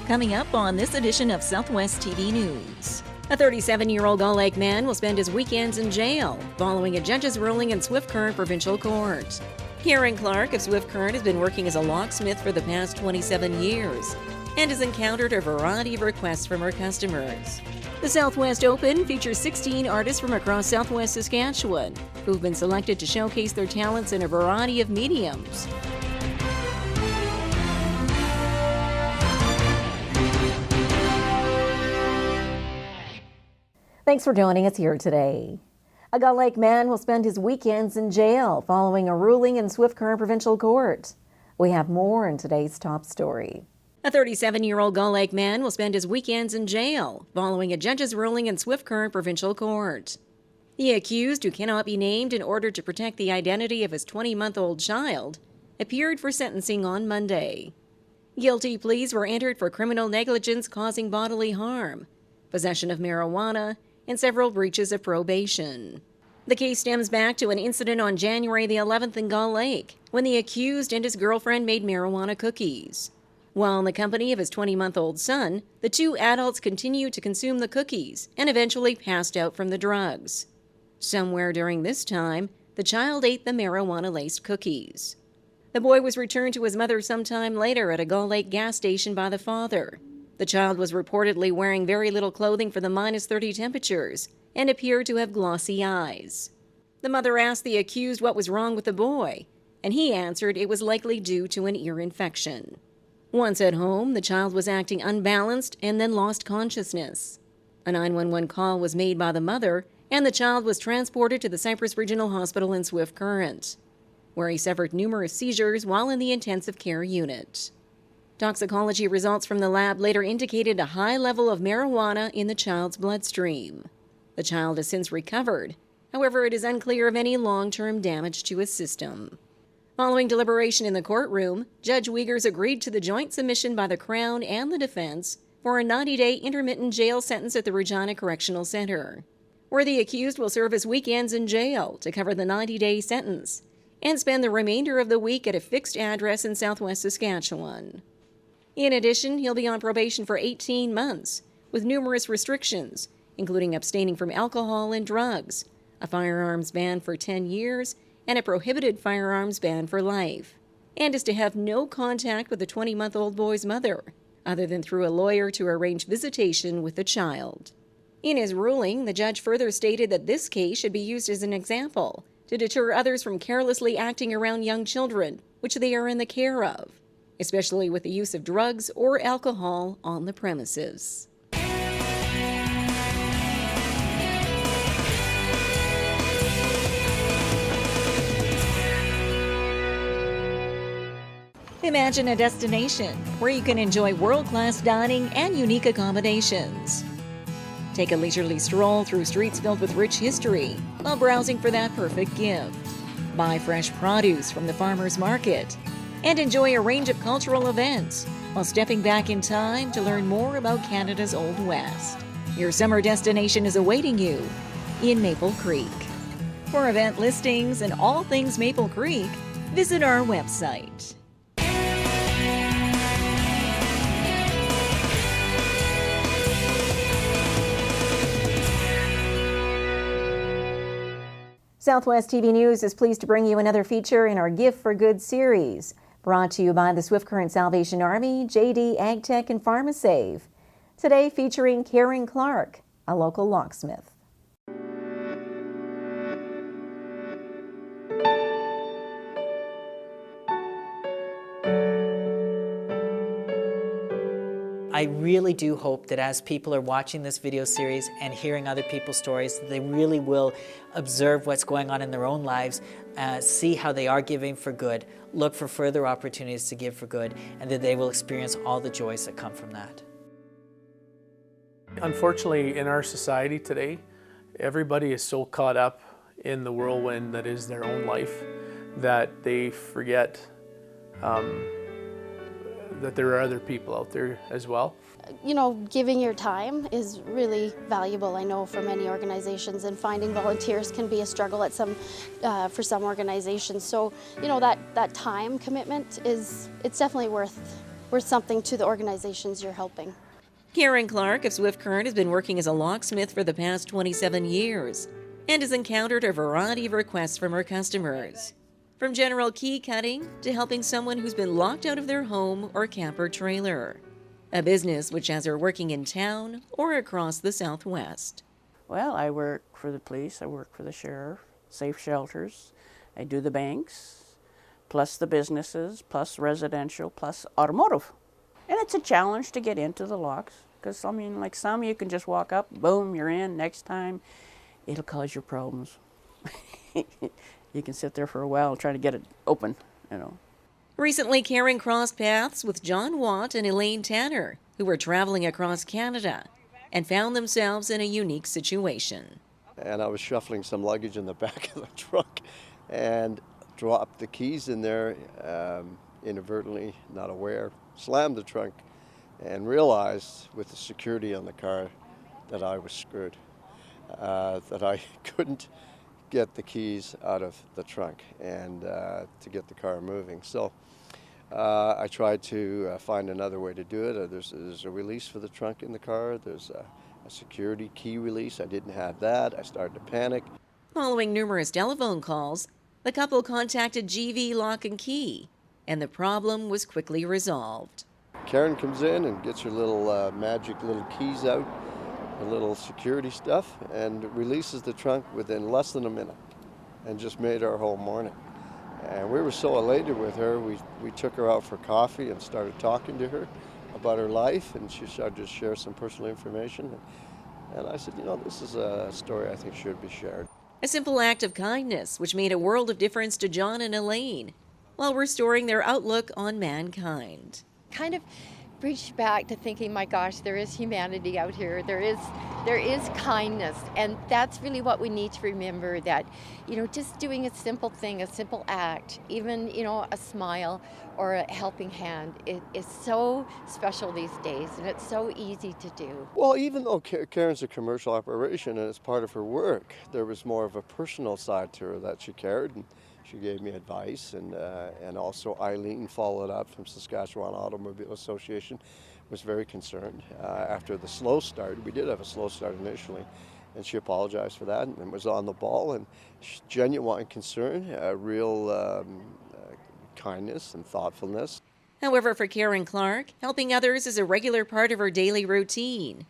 Coming up on this edition of Southwest TV News. A 37-year-old Gull Lake man will spend his weekends in jail following a judge's ruling in Swift Current Provincial Court. Karen Clark of Swift Current has been working as a locksmith for the past 27 years and has encountered a variety of requests from her customers. The Southwest Open features 16 artists from across Southwest Saskatchewan who've been selected to showcase their talents in a variety of mediums. Thanks for joining us here today. A Gull Lake man will spend his weekends in jail following a ruling in Swift Current Provincial Court. We have more in today's top story. A 37-year-old Gull Lake man will spend his weekends in jail following a judge's ruling in Swift Current Provincial Court. The accused, who cannot be named in order to protect the identity of his 20-month-old child, appeared for sentencing on Monday. Guilty pleas were entered for criminal negligence causing bodily harm, possession of marijuana, and several breaches of probation. The case stems back to an incident on January the 11th in Gull Lake when the accused and his girlfriend made marijuana cookies. While in the company of his 20-month-old son, the two adults continued to consume the cookies and eventually passed out from the drugs. Somewhere during this time, the child ate the marijuana-laced cookies. The boy was returned to his mother sometime later at a Gull Lake gas station by the father. The child was reportedly wearing very little clothing for the -30 temperatures and appeared to have glossy eyes. The mother asked the accused what was wrong with the boy, and he answered it was likely due to an ear infection. Once at home, the child was acting unbalanced and then lost consciousness. A 911 call was made by the mother, and the child was transported to the Cypress Regional Hospital in Swift Current, where he suffered numerous seizures while in the intensive care unit. Toxicology results from the lab later indicated a high level of marijuana in the child's bloodstream. The child has since recovered. However, it is unclear of any long-term damage to his system. Following deliberation in the courtroom, Judge Wiegers agreed to the joint submission by the Crown and the defense for a 90-day intermittent jail sentence at the Regina Correctional Center, where the accused will serve his weekends in jail to cover the 90-day sentence and spend the remainder of the week at a fixed address in Southwest Saskatchewan. In addition, he'll be on probation for 18 months, with numerous restrictions, including abstaining from alcohol and drugs, a firearms ban for 10 years, and a prohibited firearms ban for life, and is to have no contact with the 20-month-old boy's mother, other than through a lawyer to arrange visitation with the child. In his ruling, the judge further stated that this case should be used as an example to deter others from carelessly acting around young children, which they are in the care of, especially with the use of drugs or alcohol on the premises. Imagine a destination where you can enjoy world-class dining and unique accommodations. Take a leisurely stroll through streets filled with rich history while browsing for that perfect gift. Buy fresh produce from the farmers market and enjoy a range of cultural events while stepping back in time to learn more about Canada's Old West. Your summer destination is awaiting you in Maple Creek. For event listings and all things Maple Creek, visit our website. Southwest TV News is pleased to bring you another feature in our Gift for Good series, brought to you by the Swift Current Salvation Army, JD AgTech, and Pharmasave. Today featuring Karen Clark, a local locksmith. I really do hope that as people are watching this video series and hearing other people's stories, they really will observe what's going on in their own lives, see how they are giving for good, look for further opportunities to give for good, and that they will experience all the joys that come from that. Unfortunately, in our society today, everybody is so caught up in the whirlwind that is their own life that they forget that there are other people out there as well. You know, giving your time is really valuable, I know, for many organizations, and finding volunteers can be a struggle at for some organizations. So, you know, that time commitment it's definitely worth worth something to the organizations you're helping. Karen Clark of Swift Current has been working as a locksmith for the past 27 years and has encountered a variety of requests from her customers. From general key cutting to helping someone who's been locked out of their home or camper trailer. A business which has her working in town or across the Southwest. Well, I work for the police, I work for the sheriff, safe shelters, I do the banks, plus the businesses, plus residential, plus automotive. And it's a challenge to get into the locks, because I mean, like some you can just walk up, boom, you're in. Next time, it'll cause you problems. You can sit there for a while trying to get it open, you know. Recently, Karen crossed paths with John Watt and Elaine Tanner, who were traveling across Canada and found themselves in a unique situation. And I was shuffling some luggage in the back of the truck and dropped the keys in there inadvertently, not aware, slammed the trunk and realized with the security on the car that I was screwed, that I couldn't get the keys out of the trunk and to get the car moving. So I tried to find another way to do it. There's a release for the trunk in the car. There's a security key release. I didn't have that. I started to panic. Following numerous telephone calls, the couple contacted GV Lock and Key, and the problem was quickly resolved. Karen comes in and gets her little magic little keys out, the little security stuff, and releases the trunk within less than a minute, and just made our whole morning. And we were so elated with her, we took her out for coffee and started talking to her about her life, and she started to share some personal information. And I said, you know, this is a story I think should be shared. A simple act of kindness which made a world of difference to John and Elaine while restoring their outlook on mankind. Kind of reached back to thinking, my gosh, there is humanity out here. There is kindness, and that's really what we need to remember, that, you know, just doing a simple thing, a simple act, even, you know, a smile or a helping hand, it is so special these days, and it's so easy to do. Well, even though Karen's a commercial operation and it's part of her work, there was more of a personal side to her that she cared. And she gave me advice, and also Eileen followed up from Saskatchewan Automobile Association, was very concerned after the slow start. We did have a slow start initially, and she apologized for that and was on the ball, and genuine concern, real kindness and thoughtfulness. However, for Karen Clark, helping others is a regular part of her daily routine,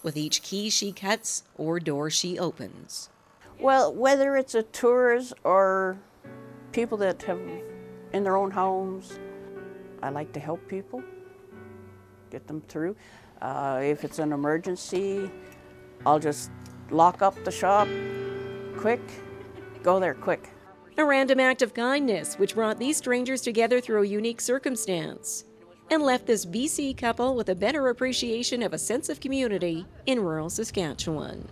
with each key she cuts or door she opens. Well, whether it's a tourist or people that have in their own homes, I like to help people, get them through. If it's an emergency, I'll just lock up the shop quick, go there quick. A random act of kindness which brought these strangers together through a unique circumstance and left this BC couple with a better appreciation of a sense of community in rural Saskatchewan.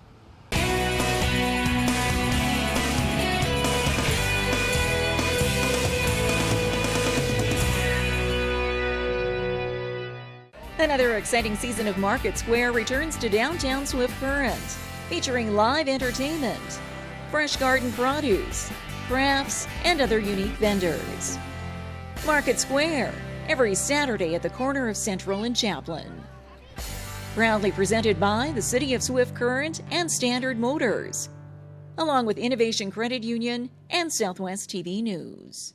Another exciting season of Market Square returns to downtown Swift Current, featuring live entertainment, fresh garden produce, crafts, and other unique vendors. Market Square, every Saturday at the corner of Central and Chaplin. Proudly presented by the City of Swift Current and Standard Motors, along with Innovation Credit Union and SWTV News.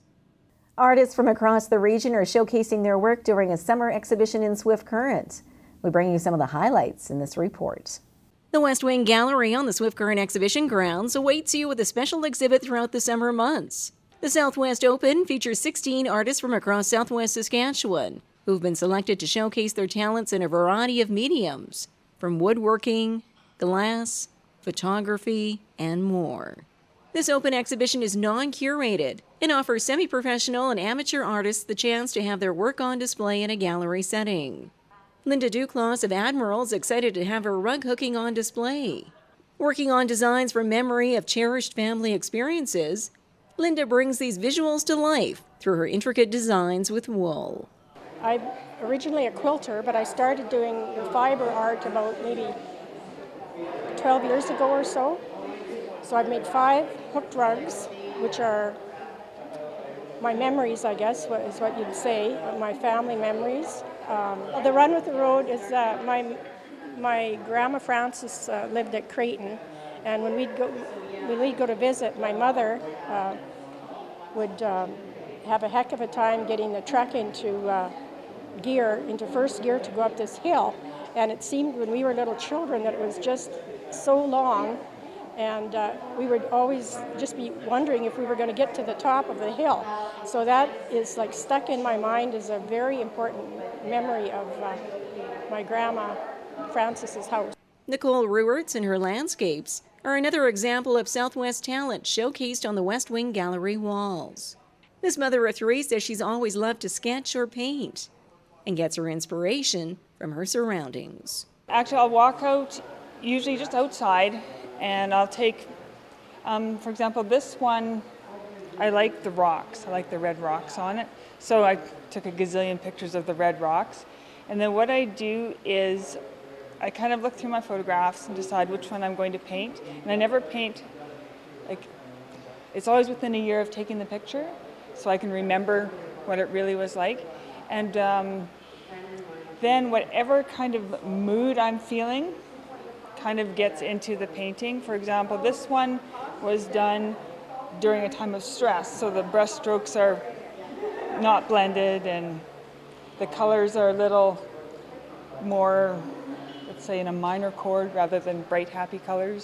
Artists from across the region are showcasing their work during a summer exhibition in Swift Current. We bring you some of the highlights in this report. The West Wing Gallery on the Swift Current exhibition grounds awaits you with a special exhibit throughout the summer months. The Southwest Open features 16 artists from across Southwest Saskatchewan who've been selected to showcase their talents in a variety of mediums, from woodworking, glass, photography, and more. This open exhibition is non-curated and offers semi-professional and amateur artists the chance to have their work on display in a gallery setting. Linda Duclos of Admiral is excited to have her rug hooking on display. Working on designs from memory of cherished family experiences, Linda brings these visuals to life through her intricate designs with wool. I'm originally a quilter, but I started doing the fiber art about maybe 12 years ago or so. So I've made 5 hooked rugs, which are my memories, I guess, is what you'd say, my family memories. The run with the road is my grandma Frances lived at Creighton, and when we'd go to visit, my mother would have a heck of a time getting the truck into first gear to go up this hill. And it seemed when we were little children that it was just so long, and we would always just be wondering if we were going to get to the top of the hill. So that is like stuck in my mind as a very important memory of my grandma Frances's house. Nicole Ruertz and her landscapes are another example of Southwest talent showcased on the West Wing Gallery walls. This mother of three says she's always loved to sketch or paint and gets her inspiration from her surroundings. Actually, I'll walk out, usually just outside, and I'll take, for example, this one, I like the rocks. I like the red rocks on it. So I took a gazillion pictures of the red rocks. And then what I do is I kind of look through my photographs and decide which one I'm going to paint. And I never paint, it's always within a year of taking the picture, so I can remember what it really was like. And then whatever kind of mood I'm feeling kind of gets into the painting. For example, this one was done during a time of stress, so the brush strokes are not blended and the colors are a little more, let's say, in a minor chord rather than bright, happy colors.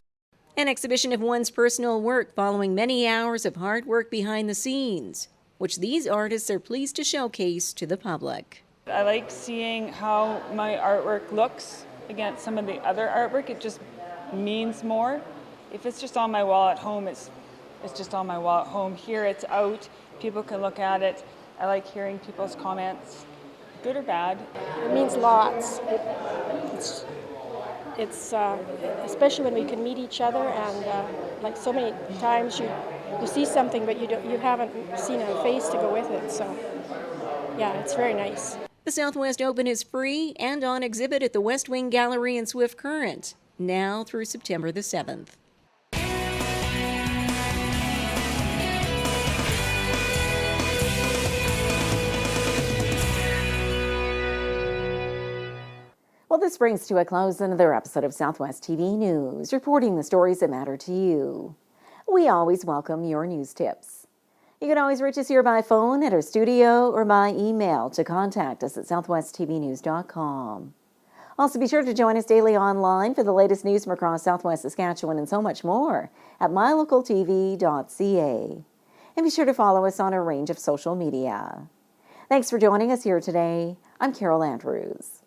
An exhibition of one's personal work following many hours of hard work behind the scenes, which these artists are pleased to showcase to the public. I like seeing how my artwork looks against some of the other artwork. It just means more. If it's just on my wall at home, it's just on my wall at home. Here it's out, people can look at it. I like hearing people's comments, good or bad. It means lots. It's especially when we can meet each other, and like so many times you see something but you haven't seen a face to go with it. So yeah, it's very nice. The Southwest Open is free and on exhibit at the West Wing Gallery in Swift Current, now through September the 7th. Well, this brings to a close another episode of Southwest TV News, reporting the stories that matter to you. We always welcome your news tips. You can always reach us here by phone at our studio or by email to contact us at southwesttvnews.com. Also, be sure to join us daily online for the latest news from across Southwest Saskatchewan and so much more at MyLocalTV.ca. And be sure to follow us on a range of social media. Thanks for joining us here today. I'm Carol Andrews.